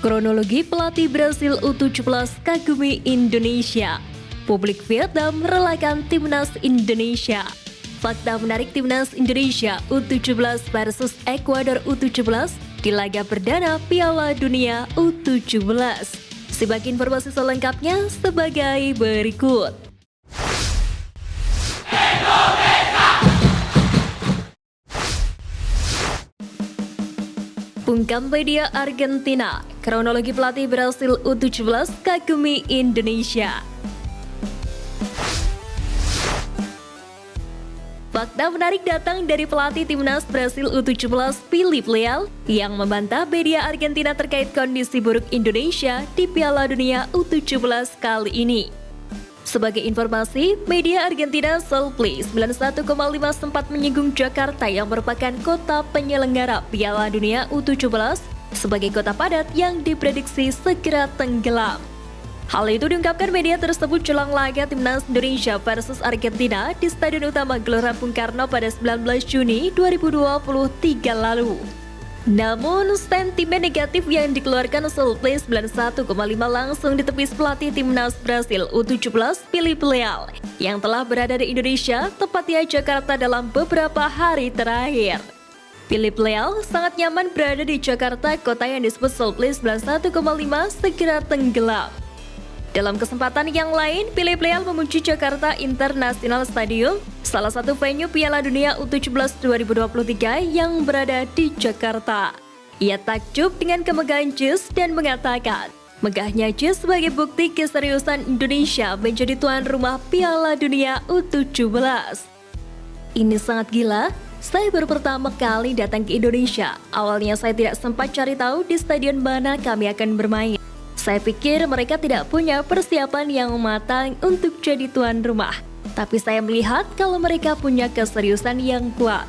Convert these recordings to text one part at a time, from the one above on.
Kronologi pelatih Brasil U17 kagumi Indonesia. Publik Vietnam merelakan timnas Indonesia. Fakta menarik timnas Indonesia U17 versus Ekuador U17 di laga perdana Piala Dunia U17. Simak informasi selengkapnya sebagai berikut. Bungkam media Argentina, kronologi pelatih Brasil U17 kagumi Indonesia. Fakta menarik datang dari pelatih timnas Brasil U17 Filipe Leal yang membantah media Argentina terkait kondisi buruk Indonesia di Piala Dunia U17 kali ini. Sebagai informasi, media Argentina Sol Play 91,5 sempat menyinggung Jakarta yang merupakan kota penyelenggara Piala Dunia U17 sebagai kota padat yang diprediksi segera tenggelam. Hal itu diungkapkan media tersebut jelang laga timnas Indonesia versus Argentina di Stadion Utama Gelora Bung Karno pada 19 Juni 2023 lalu. Namun, sentimen negatif yang dikeluarkan Sol Play 91,5 langsung ditepis pelatih timnas Brasil U17 Filipe Leal yang telah berada di Indonesia, tepatnya Jakarta dalam beberapa hari terakhir. Filipe Leal sangat nyaman berada di Jakarta, kota yang disebut Sol Play 91,5 segera tenggelam. Dalam kesempatan yang lain, Filipe Leal memuji Jakarta International Stadium, salah satu venue Piala Dunia U17 2023 yang berada di Jakarta. Ia takjub dengan kemegahan JIS dan mengatakan, megahnya JIS sebagai bukti keseriusan Indonesia menjadi tuan rumah Piala Dunia U17. Ini sangat gila, saya baru pertama kali datang ke Indonesia. Awalnya saya tidak sempat cari tahu di stadion mana kami akan bermain. Saya pikir mereka tidak punya persiapan yang matang untuk jadi tuan rumah. Tapi saya melihat kalau mereka punya keseriusan yang kuat,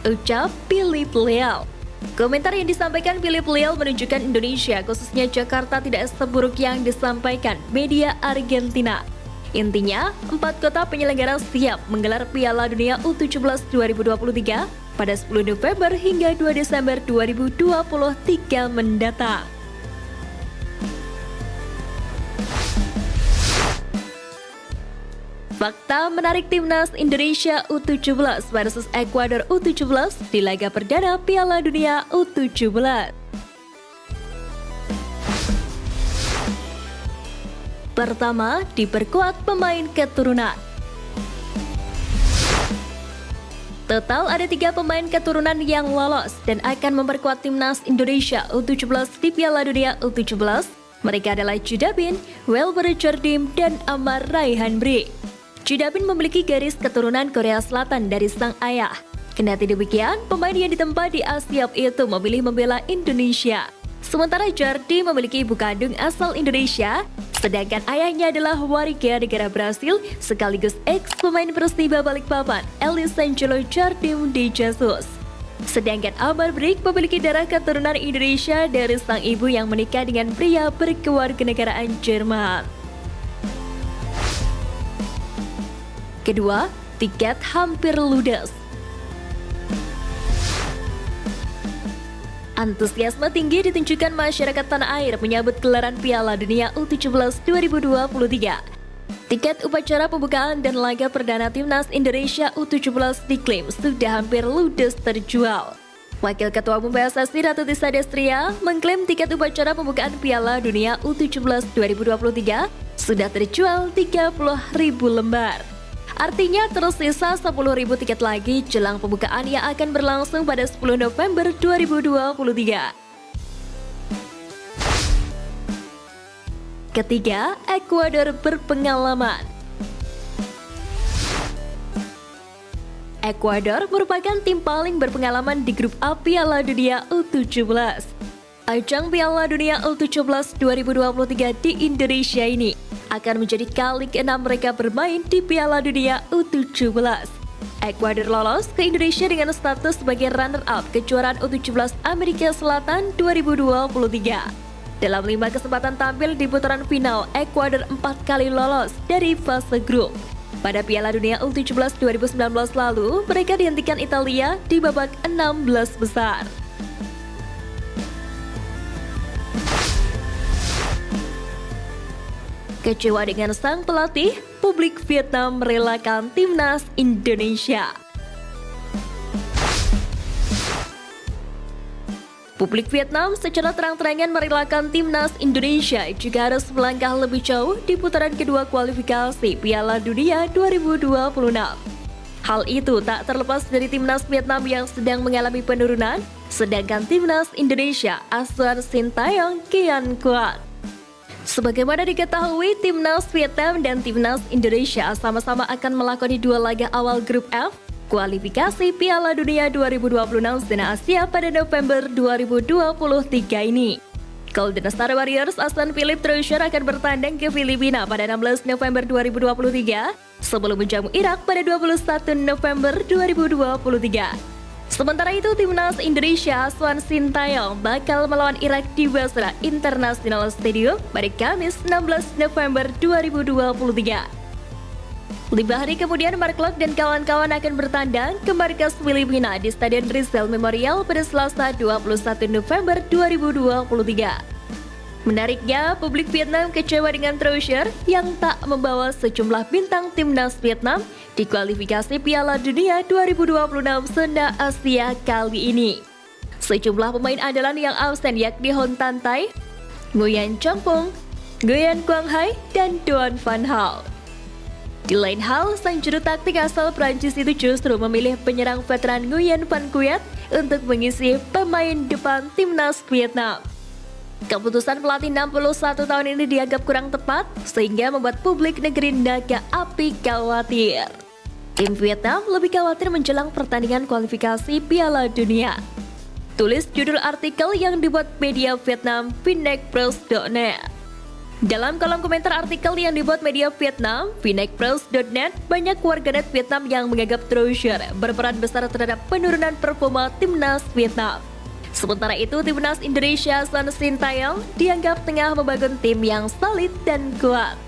ucap Filipe Leal. Komentar yang disampaikan Filipe Leal menunjukkan Indonesia, khususnya Jakarta, tidak seburuk yang disampaikan media Argentina. Intinya, 4 kota penyelenggara siap menggelar Piala Dunia U17 2023 pada 10 November hingga 2 Desember 2023 mendatang. Fakta menarik timnas Indonesia U17 versus Ekuador U17 di laga perdana Piala Dunia U17. Pertama, diperkuat pemain keturunan. Total ada 3 pemain keturunan yang lolos dan akan memperkuat timnas Indonesia U17 di Piala Dunia U17. Mereka adalah Judabin, Welber Jardim, dan Amar Raihan Brik. Judabin memiliki garis keturunan Korea Selatan dari sang ayah. Kendati demikian, pemain yang ditempa di Asia itu memilih membela Indonesia. Sementara Jardim memiliki ibu kandung asal Indonesia, sedangkan ayahnya adalah warga negara Brasil sekaligus ex-pemain Persiba Balikpapan, Elisangelo Jardim de Jesus. Sedangkan Amar Brik memiliki darah keturunan Indonesia dari sang ibu yang menikah dengan pria berkewarganegaraan Jerman. Kedua, tiket hampir ludes. Antusiasme tinggi ditunjukkan masyarakat tanah air menyambut gelaran Piala Dunia U17 2023. Tiket upacara pembukaan dan laga perdana timnas Indonesia U17 diklaim sudah hampir ludes terjual. Wakil Ketua Umum PSSI Ratu Tisa Destria mengklaim tiket upacara pembukaan Piala Dunia U17 2023 sudah terjual 30.000 lembar. Artinya tersisa 10.000 tiket lagi jelang pembukaan yang akan berlangsung pada 10 November 2023. Ketiga, Ekuador berpengalaman. Ekuador merupakan tim paling berpengalaman di grup A Piala Dunia U17. Ajang Piala Dunia U17 2023 di Indonesia ini akan menjadi kali ke-6 mereka bermain di Piala Dunia U17. Ekuador lolos ke Indonesia dengan status sebagai runner-up kejuaraan U17 Amerika Selatan 2023. Dalam 5 kesempatan tampil di putaran final, Ekuador 4 kali lolos dari fase grup. Pada Piala Dunia U17 2019 lalu, mereka dihentikan Italia di babak 16 besar. Kecewa dengan sang pelatih, publik Vietnam merelakan timnas Indonesia. Publik Vietnam secara terang-terangan merelakan timnas Indonesia jika harus melangkah lebih jauh di putaran kedua kualifikasi Piala Dunia 2026. Hal itu tak terlepas dari timnas Vietnam yang sedang mengalami penurunan, sedangkan timnas Indonesia asuhan Sintayong kian kuat. Sebagaimana diketahui, timnas Vietnam dan timnas Indonesia sama-sama akan melakoni dua laga awal grup F kualifikasi Piala Dunia 2026 zona Asia pada November 2023 ini. Golden Star Warriors asuhan Philipp Trousseur akan bertandang ke Filipina pada 16 November 2023 sebelum menjamu Irak pada 21 November 2023. Sementara itu, timnas Indonesia asuhan Sintayong bakal melawan Irak di Basra International Stadium pada Kamis 16 November 2023. 5 hari kemudian, Mark Klok dan kawan-kawan akan bertandang ke markas Filipina di Stadion Rizal Memorial pada Selasa 21 November 2023. Menariknya, publik Vietnam kecewa dengan Trousseur yang tak membawa sejumlah bintang timnas Vietnam di kualifikasi Piala Dunia 2026 zona Asia kali ini. Sejumlah pemain andalan yang absen yakni Hon Tan Tai, Nguyen Chong Pong, Nguyen Quang Hai, dan Doan Van Hal. Di lain hal, sang juru taktik asal Prancis itu justru memilih penyerang veteran Nguyen Van Cuet untuk mengisi pemain depan timnas Vietnam. Keputusan pelatih 61 tahun ini dianggap kurang tepat sehingga membuat publik negeri Naga Api khawatir. Tim Vietnam lebih khawatir menjelang pertandingan kualifikasi Piala Dunia. Tulis judul artikel yang dibuat media Vietnam vinecpress.net. Dalam kolom komentar artikel yang dibuat media Vietnam, vinecpress.net, banyak warganet Vietnam yang menganggap Trousseur berperan besar terhadap penurunan performa timnas Vietnam. Sementara itu, timnas Indonesia asuhan Sintayong dianggap tengah membangun tim yang solid dan kuat.